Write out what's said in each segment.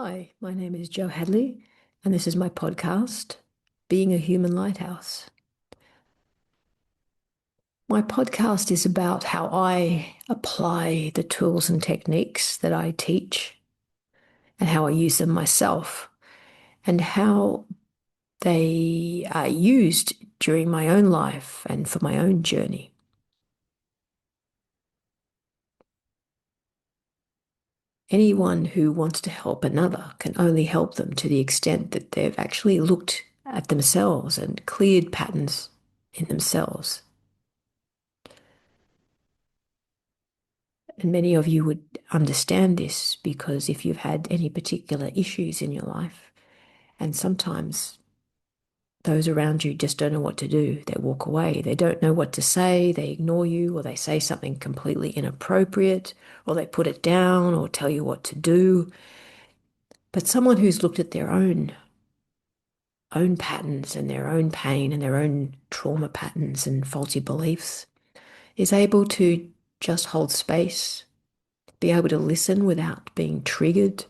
Hi, my name is Jo Hadley, and this is my podcast, Being a Human Lighthouse. My podcast is about how I apply the tools and techniques that I teach and how I use them myself and how they are used during my own life and for my own journey. Anyone who wants to help another can only help them to the extent that they've actually looked at themselves and cleared patterns in themselves. And many of you would understand this because if you've had any particular issues in your life, and sometimes those around you just don't know what to do, they walk away, they don't know what to say, they ignore you, or they say something completely inappropriate, or they put it down or tell you what to do. But someone who's looked at their own patterns and their own pain and their own trauma patterns and faulty beliefs is able to just hold space, be able to listen without being triggered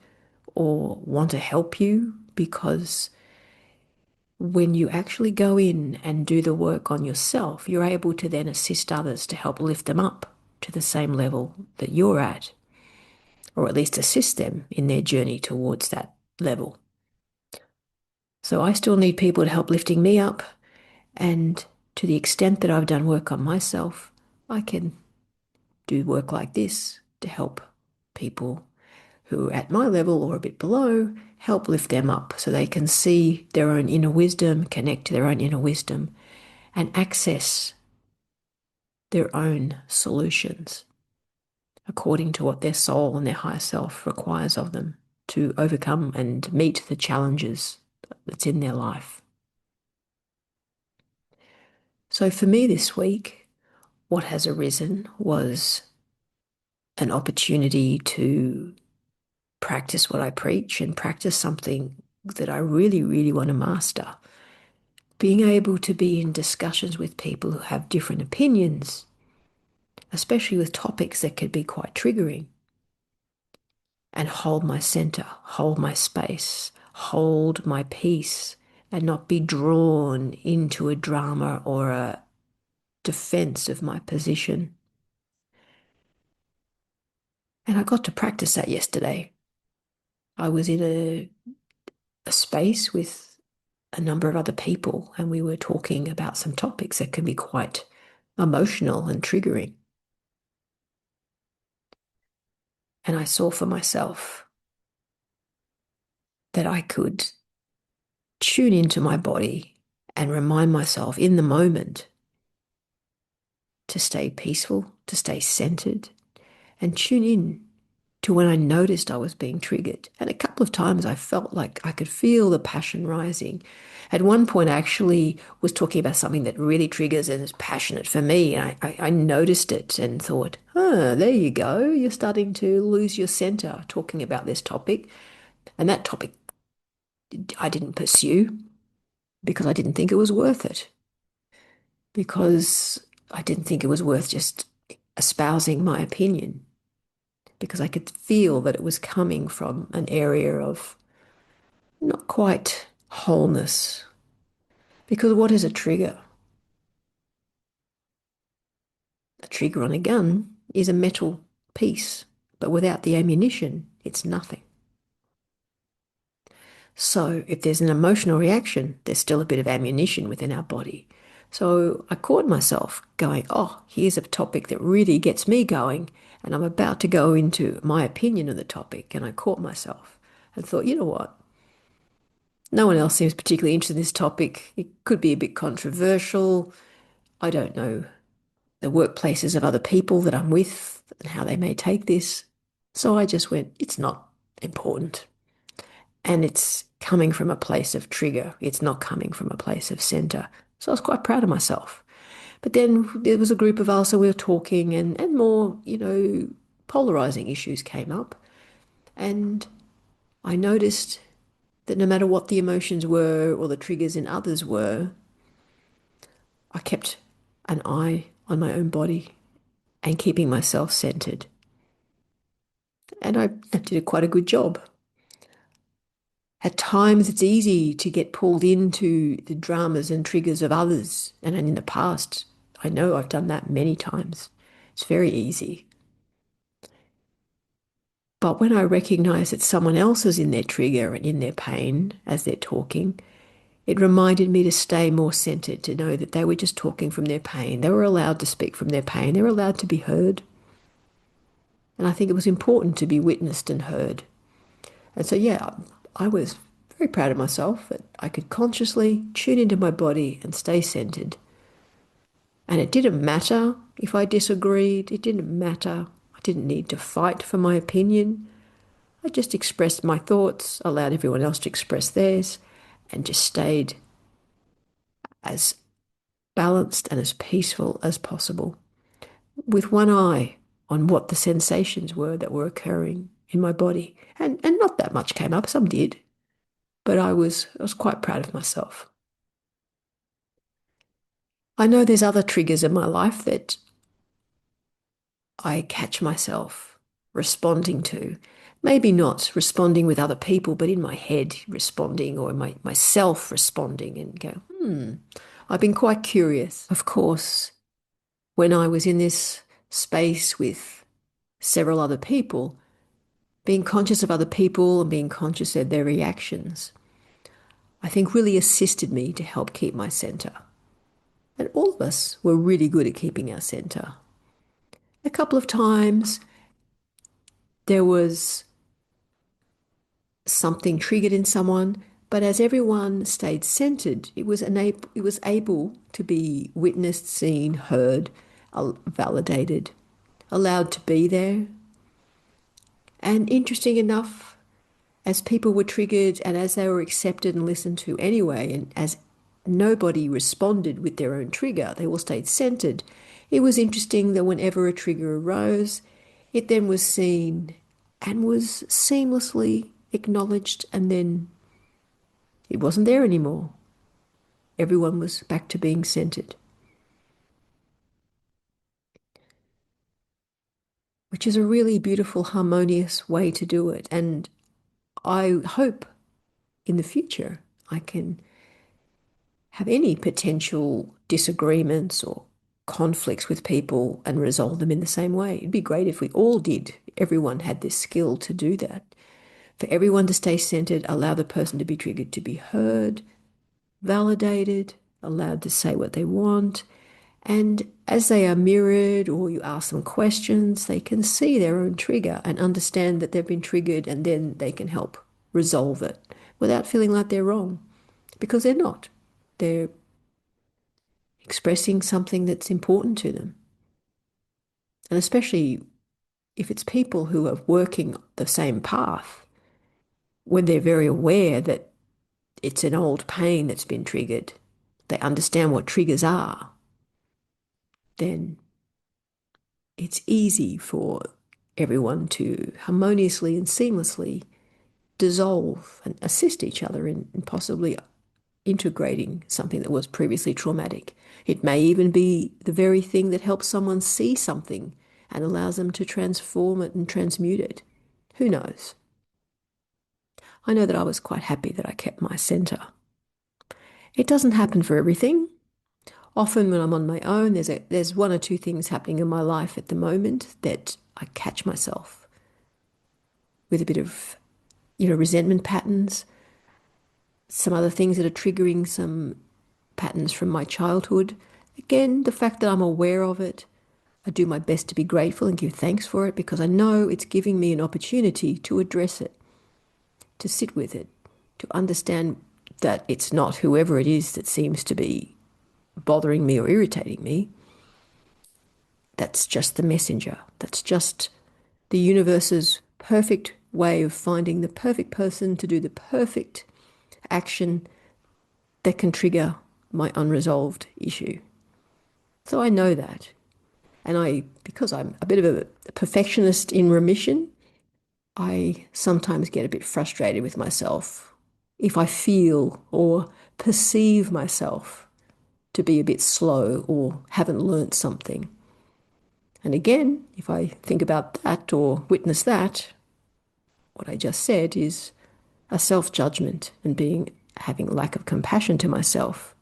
or want to help you, because when you actually go in and do the work on yourself, you're able to then assist others to help lift them up to the same level that you're at, or at least assist them in their journey towards that level. So I still need people to help lifting me up, and to the extent that I've done work on myself, I can do work like this to help people who are at my level or a bit below, help lift them up so they can see their own inner wisdom, connect to their own inner wisdom, and access their own solutions according to what their soul and their higher self requires of them to overcome and meet the challenges that's in their life. So for me this week, what has arisen was an opportunity to practice what I preach and practice something that I really, really want to master. Being able to be in discussions with people who have different opinions, especially with topics that could be quite triggering, and hold my center, hold my space, hold my peace, and not be drawn into a drama or a defense of my position. And I got to practice that yesterday. I was in a space with a number of other people, and we were talking about some topics that can be quite emotional and triggering. And I saw for myself that I could tune into my body and remind myself in the moment to stay peaceful, to stay centered, and tune in to when I noticed I was being triggered. And a couple of times I felt like I could feel the passion rising. At one point, I actually was talking about something that really triggers and is passionate for me. And I noticed it and thought, there you go. You're starting to lose your center talking about this topic. And that topic I didn't pursue because I didn't think it was worth it, because I didn't think it was worth just espousing my opinion, because I could feel that it was coming from an area of not quite wholeness. Because what is a trigger? A trigger on a gun is a metal piece, but without the ammunition, it's nothing. So if there's an emotional reaction, there's still a bit of ammunition within our body. So I caught myself going, oh, here's a topic that really gets me going, and I'm about to go into my opinion of the topic. And I caught myself and thought, you know what? No one else seems particularly interested in this topic. It could be a bit controversial. I don't know the workplaces of other people that I'm with and how they may take this. So I just went, it's not important. And it's coming from a place of trigger. It's not coming from a place of center. So I was quite proud of myself. But then there was a group of us, so we were talking, and more, polarizing issues came up. And I noticed that no matter what the emotions were or the triggers in others were, I kept an eye on my own body and keeping myself centered. And I did quite a good job. At times, it's easy to get pulled into the dramas and triggers of others. And in the past, I know I've done that many times. It's very easy. But when I recognize that someone else is in their trigger and in their pain as they're talking, it reminded me to stay more centered, to know that they were just talking from their pain. They were allowed to speak from their pain. They were allowed to be heard. And I think it was important to be witnessed and heard. And so, yeah, I was very proud of myself that I could consciously tune into my body and stay centered. And it didn't matter if I disagreed. It didn't matter. I didn't need to fight for my opinion. I just expressed my thoughts, allowed everyone else to express theirs, and just stayed as balanced and as peaceful as possible, with one eye on what the sensations were that were occurring in my body. And not that much came up, some did, but I was quite proud of myself. I know there's other triggers in my life that I catch myself responding to. Maybe not responding with other people, but in my head responding, or myself responding, and go, I've been quite curious. Of course, when I was in this space with several other people, being conscious of other people and being conscious of their reactions, I think really assisted me to help keep my center. And all of us were really good at keeping our center. A couple of times there was something triggered in someone, but as everyone stayed centered, it was able to be witnessed, seen, heard, validated, allowed to be there. And interesting enough, as people were triggered and as they were accepted and listened to anyway, and as nobody responded with their own trigger, they all stayed centered. It was interesting that whenever a trigger arose, it then was seen and was seamlessly acknowledged, and then it wasn't there anymore. Everyone was back to being centered, which is a really beautiful, harmonious way to do it. And I hope in the future I can have any potential disagreements or conflicts with people and resolve them in the same way. It'd be great if we all did. Everyone had this skill to do that. For everyone to stay centered, allow the person to be triggered to be heard, validated, allowed to say what they want. And as they are mirrored or you ask them questions, they can see their own trigger and understand that they've been triggered, and then they can help resolve it without feeling like they're wrong, because they're not. They're expressing something that's important to them. And especially if it's people who are working the same path, when they're very aware that it's an old pain that's been triggered, they understand what triggers are, then it's easy for everyone to harmoniously and seamlessly dissolve and assist each other in possibly integrating something that was previously traumatic. It may even be the very thing that helps someone see something and allows them to transform it and transmute it. Who knows? I know that I was quite happy that I kept my center. It doesn't happen for everything. Often when I'm on my own, there's one or two things happening in my life at the moment that I catch myself with a bit of, resentment patterns, some other things that are triggering some patterns from my childhood. Again, the fact that I'm aware of it, I do my best to be grateful and give thanks for it, because I know it's giving me an opportunity to address it, to sit with it, to understand that it's not whoever it is that seems to be bothering me or irritating me. That's just the messenger. That's just the universe's perfect way of finding the perfect person to do the perfect action that can trigger my unresolved issue. So I know that. And because I'm a bit of a perfectionist in remission, I sometimes get a bit frustrated with myself if I feel or perceive myself to be a bit slow or haven't learnt something. And again, if I think about that or witness that, what I just said is a self-judgment and having lack of compassion to myself.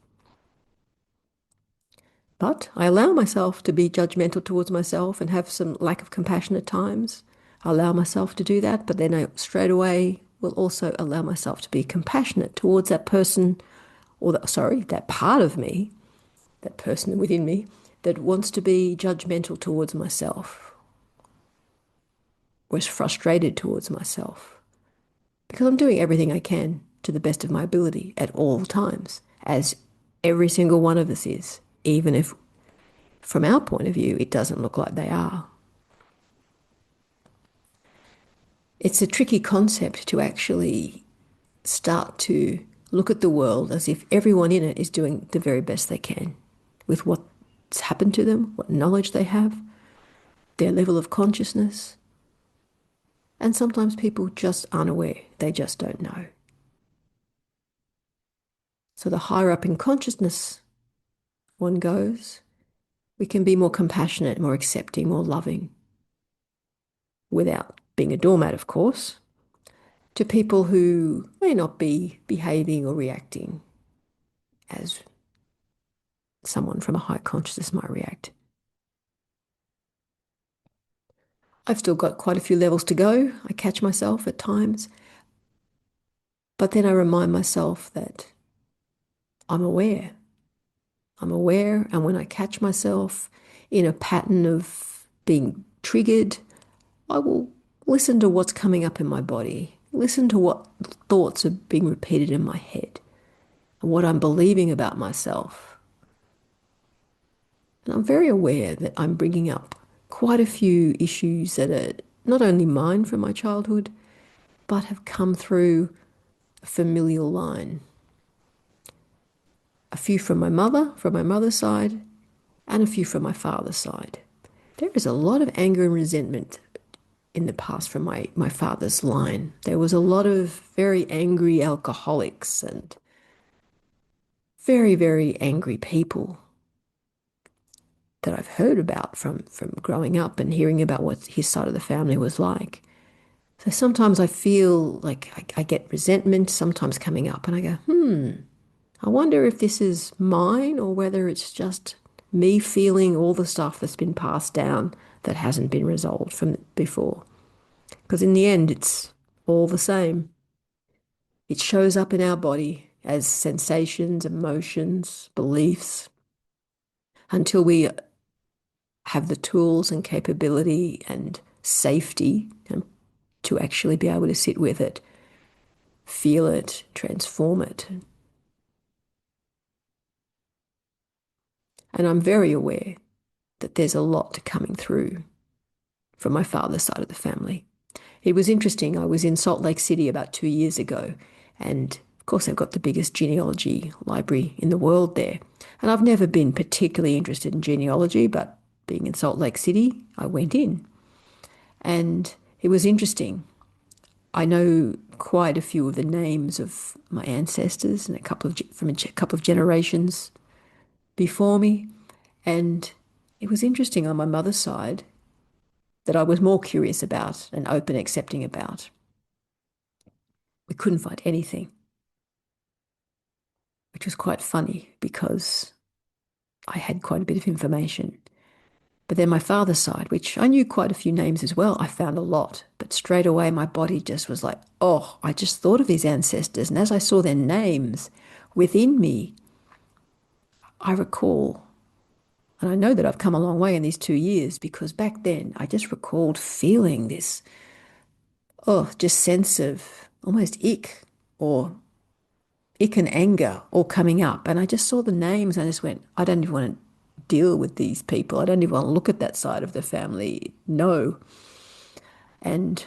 But I allow myself to be judgmental towards myself and have some lack of compassion at times. I allow myself to do that, but then I straight away will also allow myself to be compassionate towards that person, or that part of me, that person within me that wants to be judgmental towards myself or is frustrated towards myself. Because I'm doing everything I can to the best of my ability at all times, as every single one of us is, even if from our point of view it doesn't look like they are. It's a tricky concept to actually start to look at the world as if everyone in it is doing the very best they can with what's happened to them, what knowledge they have, their level of consciousness. And sometimes people just aren't aware, they just don't know. So the higher up in consciousness one goes, we can be more compassionate, more accepting, more loving, without being a doormat, of course, to people who may not be behaving or reacting as someone from a high consciousness might react. I've still got quite a few levels to go. I catch myself at times, but then I remind myself that I'm aware. I'm aware, and when I catch myself in a pattern of being triggered, I will listen to what's coming up in my body, listen to what thoughts are being repeated in my head, and what I'm believing about myself. And I'm very aware that I'm bringing up quite a few issues that are not only mine from my childhood, but have come through a familial line. A few from my mother, from my mother's side, and a few from my father's side. There is a lot of anger and resentment in the past from my father's line. There was a lot of very angry alcoholics and very, very angry people that I've heard about from growing up and hearing about what his side of the family was like. So sometimes I feel like I get resentment sometimes coming up and I go, I wonder if this is mine or whether it's just me feeling all the stuff that's been passed down that hasn't been resolved from before. Because in the end, it's all the same. It shows up in our body as sensations, emotions, beliefs, until we have the tools and capability and safety to actually be able to sit with it, feel it, transform it. And I'm very aware that there's a lot coming through from my father's side of the family. It was interesting. I was in Salt Lake City about 2 years ago, and of course, they've got the biggest genealogy library in the world there. And I've never been particularly interested in genealogy, but being in Salt Lake City, I went in. And it was interesting. I know quite a few of the names of my ancestors and from a couple of generations before me. And it was interesting on my mother's side that I was more curious about and open, accepting about. We couldn't find anything, which was quite funny because I had quite a bit of information. But then my father's side, which I knew quite a few names as well, I found a lot. But straight away, my body just was like, oh, I just thought of these ancestors. And as I saw their names within me, I recall, and I know that I've come a long way in these 2 years because back then I just recalled feeling this, just sense of almost or ick and anger all coming up. And I just saw the names and I just went, I don't even want to deal with these people. I don't even want to look at that side of the family. No. And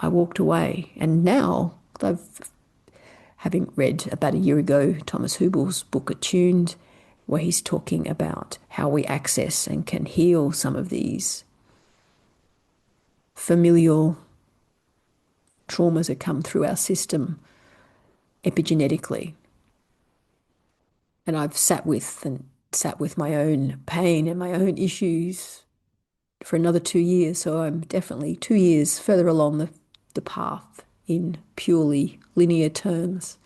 I walked away. And now, having read about a year ago Thomas Hübel's book Attuned, where he's talking about how we access and can heal some of these familial traumas that come through our system epigenetically. And I've sat with my own pain and my own issues for another 2 years. So I'm definitely 2 years further along the path in purely linear terms.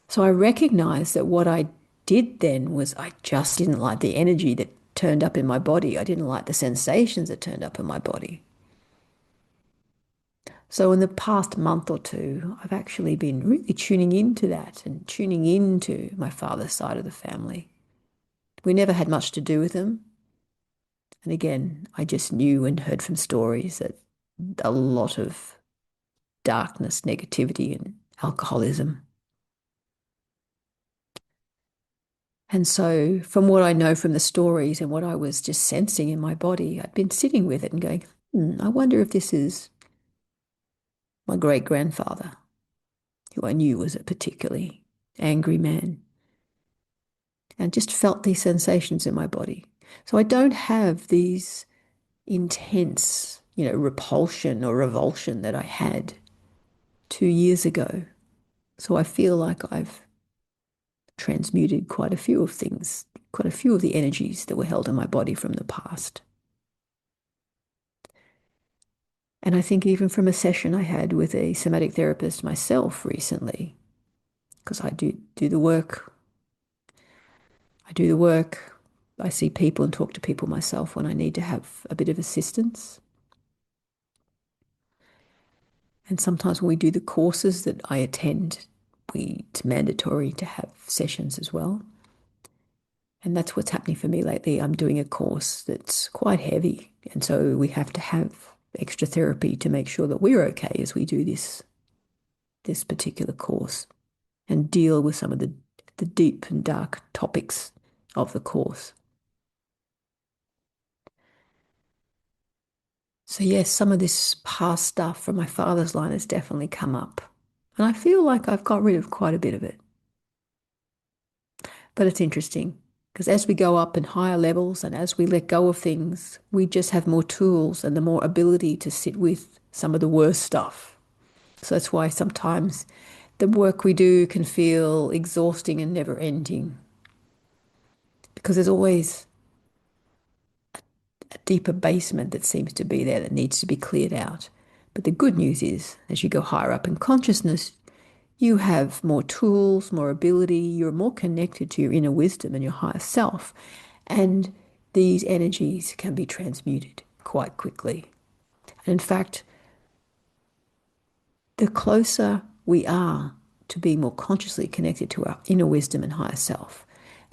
So I recognized that what I did then was I just didn't like the energy that turned up in my body. I didn't like the sensations that turned up in my body. So in the past month or two, I've actually been really tuning into that and tuning into my father's side of the family. We never had much to do with them. And again, I just knew and heard from stories that a lot of darkness, negativity, and alcoholism. And so, from what I know from the stories and what I was just sensing in my body, I'd been sitting with it and going, I wonder if this is my great grandfather, who I knew was a particularly angry man, and just felt these sensations in my body. So, I don't have these intense, repulsion or revulsion that I had 2 years ago. So, I feel like I've transmuted quite a few of things, quite a few of the energies that were held in my body from the past. And I think even from a session I had with a somatic therapist myself recently, because I do the work, I do the work, I see people and talk to people myself when I need to have a bit of assistance. And sometimes when we do the courses that I attend, it's mandatory to have sessions as well. And that's what's happening for me lately. I'm doing a course that's quite heavy. And so we have to have extra therapy to make sure that we're okay as we do this particular course and deal with some of the deep and dark topics of the course. So yes, some of this past stuff from my father's line has definitely come up. And I feel like I've got rid of quite a bit of it. But it's interesting because as we go up in higher levels and as we let go of things, we just have more tools and the more ability to sit with some of the worst stuff. So that's why sometimes the work we do can feel exhausting and never ending because there's always a deeper basement that seems to be there that needs to be cleared out. But the good news is, as you go higher up in consciousness, you have more tools, more ability, you're more connected to your inner wisdom and your higher self. And these energies can be transmuted quite quickly. And in fact, the closer we are to being more consciously connected to our inner wisdom and higher self,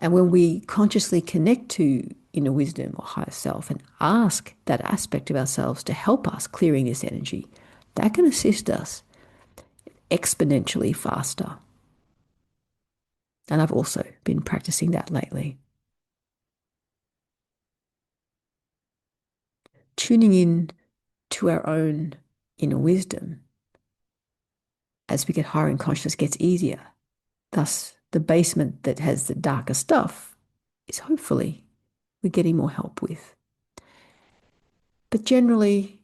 and when we consciously connect to inner wisdom or higher self and ask that aspect of ourselves to help us clearing this energy, that can assist us exponentially faster. And I've also been practicing that lately. Tuning in to our own inner wisdom as we get higher in consciousness gets easier. Thus, the basement that has the darker stuff is hopefully we're getting more help with. But generally,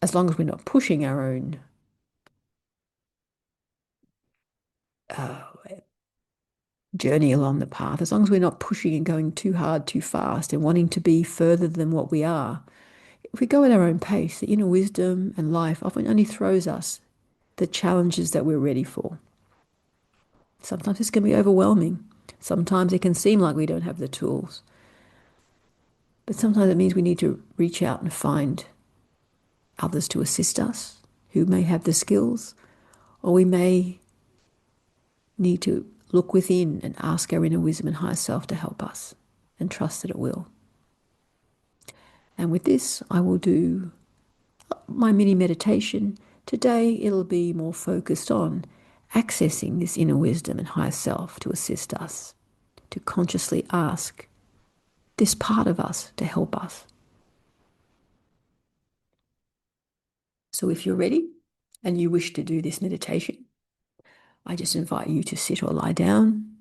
as long as we're not pushing our own uh, journey along the path, as long as we're not pushing and going too hard, too fast, and wanting to be further than what we are, if we go at our own pace, the inner wisdom and life often only throws us the challenges that we're ready for. Sometimes it's going to be overwhelming. Sometimes it can seem like we don't have the tools. But sometimes it means we need to reach out and find others to assist us who may have the skills, or we may need to look within and ask our inner wisdom and higher self to help us and trust that it will. And with this, I will do my mini meditation. Today, it'll be more focused on accessing this inner wisdom and higher self to assist us, to consciously ask this part of us to help us. So if you're ready and you wish to do this meditation, I just invite you to sit or lie down.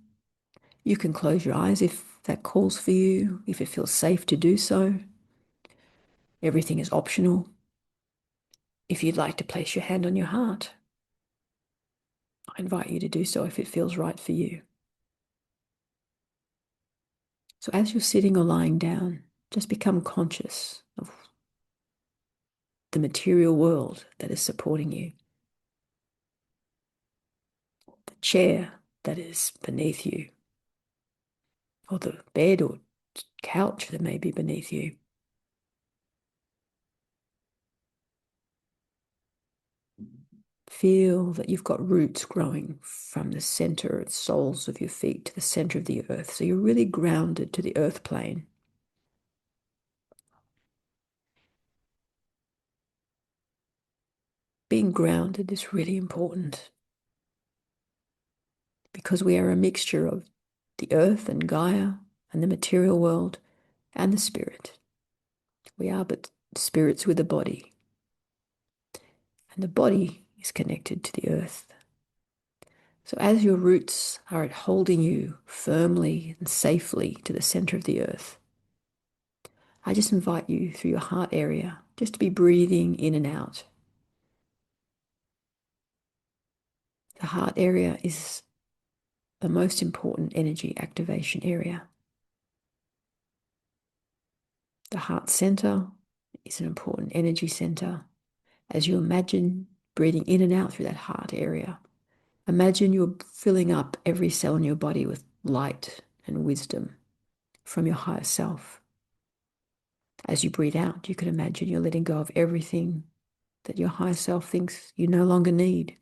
You can close your eyes if that calls for you, if it feels safe to do so. Everything is optional. If you'd like to place your hand on your heart, I invite you to do so if it feels right for you. So as you're sitting or lying down, just become conscious of the material world that is supporting you. chair that is beneath you, or the bed or couch that may be beneath you. Feel that you've got roots growing from the center and soles of your feet to the center of the earth. So you're really grounded to the earth plane. Being grounded is really important because we are a mixture of the earth and Gaia and the material world and the spirit. We are but spirits with a body, and the body is connected to the earth. So as your roots are holding you firmly and safely to the center of the earth, I just invite you through your heart area just to be breathing in and out. The heart area is the most important energy activation area. The heart center is an important energy center. As you imagine breathing in and out through that heart area, imagine you're filling up every cell in your body with light and wisdom from your higher self. As you breathe out, you can imagine you're letting go of everything that your higher self thinks you no longer need.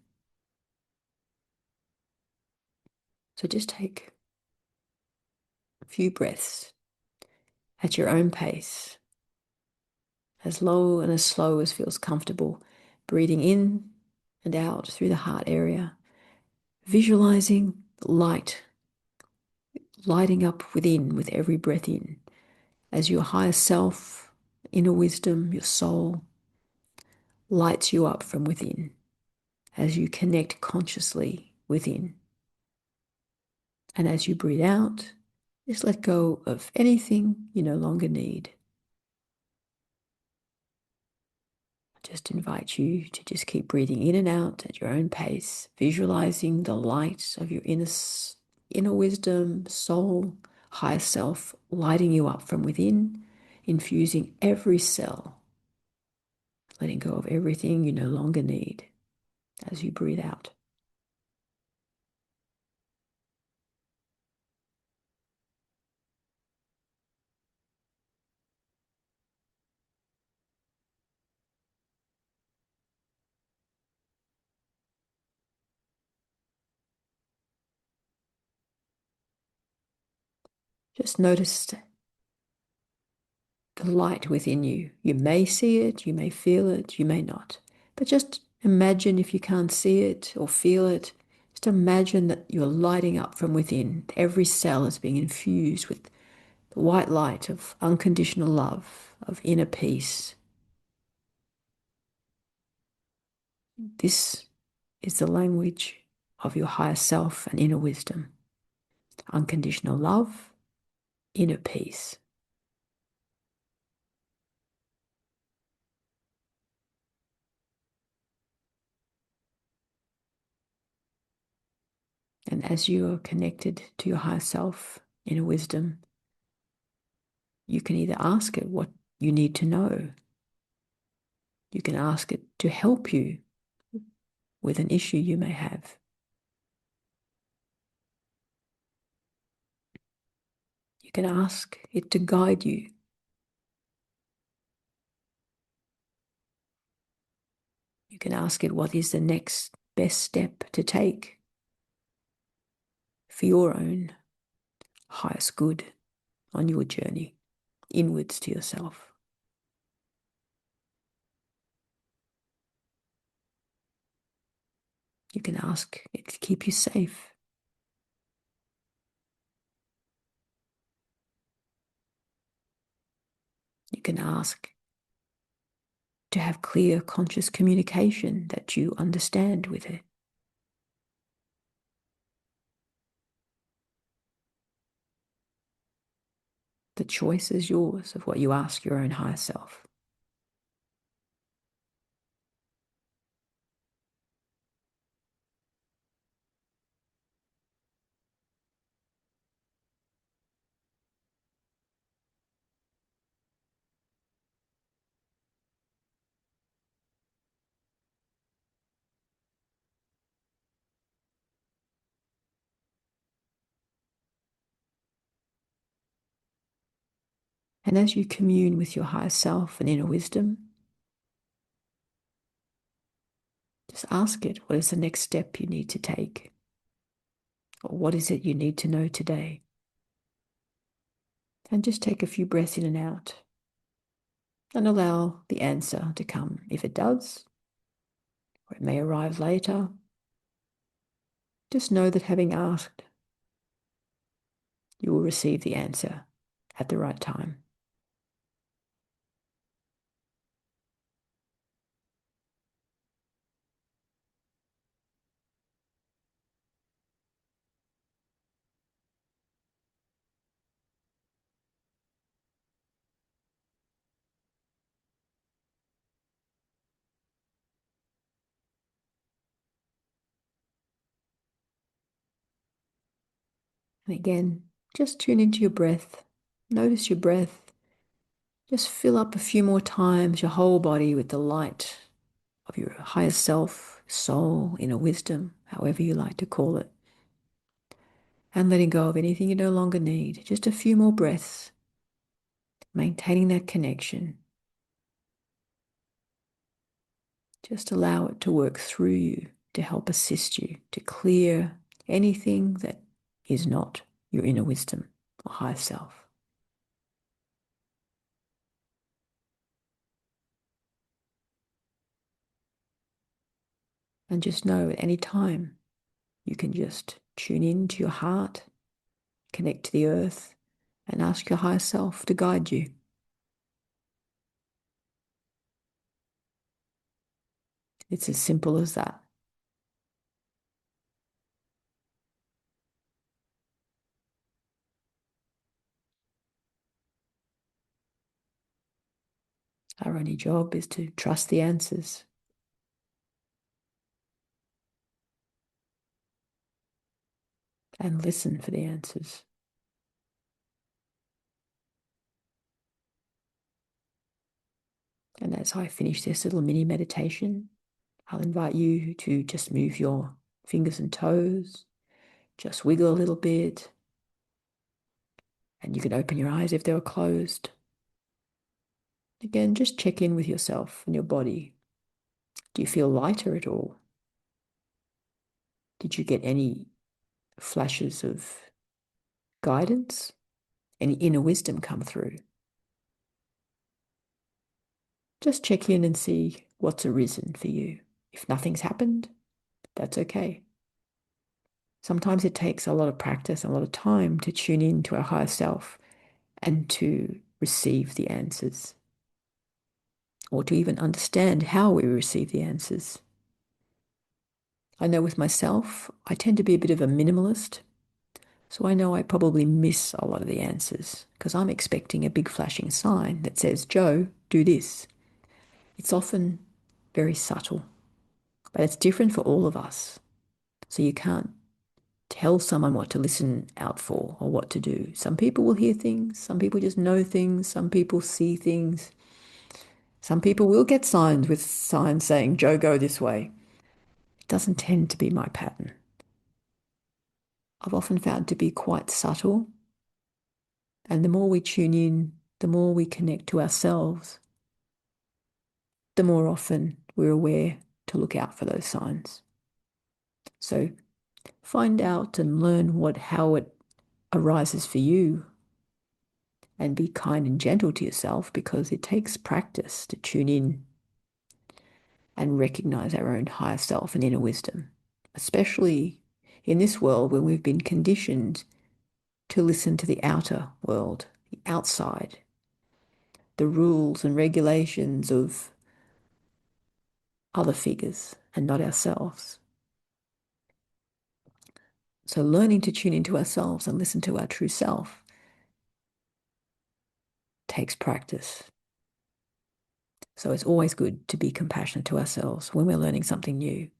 So just take a few breaths at your own pace, as low and as slow as feels comfortable, breathing in and out through the heart area, visualizing light lighting up within with every breath in, as your higher self, inner wisdom, your soul, lights you up from within, as you connect consciously within. And as you breathe out, just let go of anything you no longer need. I just invite you to just keep breathing in and out at your own pace, visualizing the light of your inner wisdom, soul, higher self, lighting you up from within, infusing every cell, letting go of everything you no longer need as you breathe out. Just notice the light within you. You may see it, you may feel it, you may not. But just imagine, if you can't see it or feel it, just imagine that you're lighting up from within. Every cell is being infused with the white light of unconditional love, of inner peace. This is the language of your higher self and inner wisdom. Unconditional love, inner peace. And as you are connected to your higher self, inner wisdom, you can either ask it what you need to know. You can ask it to help you with an issue you may have. You can ask it to guide you. You can ask it what is the next best step to take for your own highest good on your journey inwards to yourself. You can ask it to keep you safe. You can ask to have clear, conscious communication that you understand with it. The choice is yours of what you ask your own higher self. And as you commune with your higher self and inner wisdom, just ask it, what is the next step you need to take? Or what is it you need to know today? And just take a few breaths in and out and allow the answer to come. If it does, or it may arrive later, just know that having asked, you will receive the answer at the right time. And again, just tune into your breath. Notice your breath. Just fill up a few more times your whole body with the light of your higher self, soul, inner wisdom, however you like to call it. And letting go of anything you no longer need. Just a few more breaths, maintaining that connection. Just allow it to work through you to help assist you to clear anything that is not your inner wisdom or higher self. And just know at any time you can just tune in to your heart, connect to the earth, and ask your higher self to guide you. It's as simple as that. Our only job is to trust the answers and listen for the answers. And as I finish this little mini meditation, I'll invite you to just move your fingers and toes, just wiggle a little bit, and you can open your eyes if they were closed. Again, just check in with yourself and your body. Do you feel lighter at all? Did you get any flashes of guidance? Any inner wisdom come through? Just check in and see what's arisen for you. If nothing's happened, that's okay. Sometimes it takes a lot of practice and a lot of time to tune in to our higher self and to receive the answers, or to even understand how we receive the answers. I know with myself, I tend to be a bit of a minimalist, so I know I probably miss a lot of the answers because I'm expecting a big flashing sign that says, Joe, do this. It's often very subtle, but it's different for all of us. So you can't tell someone what to listen out for or what to do. Some people will hear things, some people just know things, some people see things. Some people will get signs with signs saying, Joe, go this way. It doesn't tend to be my pattern. I've often found to be quite subtle. And the more we tune in, the more we connect to ourselves, the more often we're aware to look out for those signs. So find out and learn how it arises for you, and be kind and gentle to yourself, because it takes practice to tune in and recognize our own higher self and inner wisdom, especially in this world where we've been conditioned to listen to the outer world, the outside, the rules and regulations of other figures and not ourselves. So learning to tune into ourselves and listen to our true self takes practice. So it's always good to be compassionate to ourselves when we're learning something new,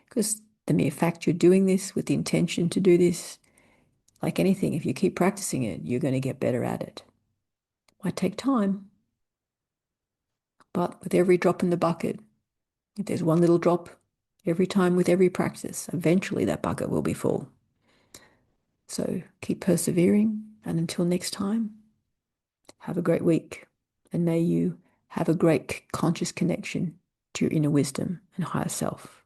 because the mere fact you're doing this with the intention to do this, like anything, if you keep practicing it, you're going to get better at it. Might take time, but with every drop in the bucket, if there's one little drop every time with every practice, eventually that bucket will be full. So keep persevering, and until next time, Have a great week, and may you have a great conscious connection to your inner wisdom and higher self.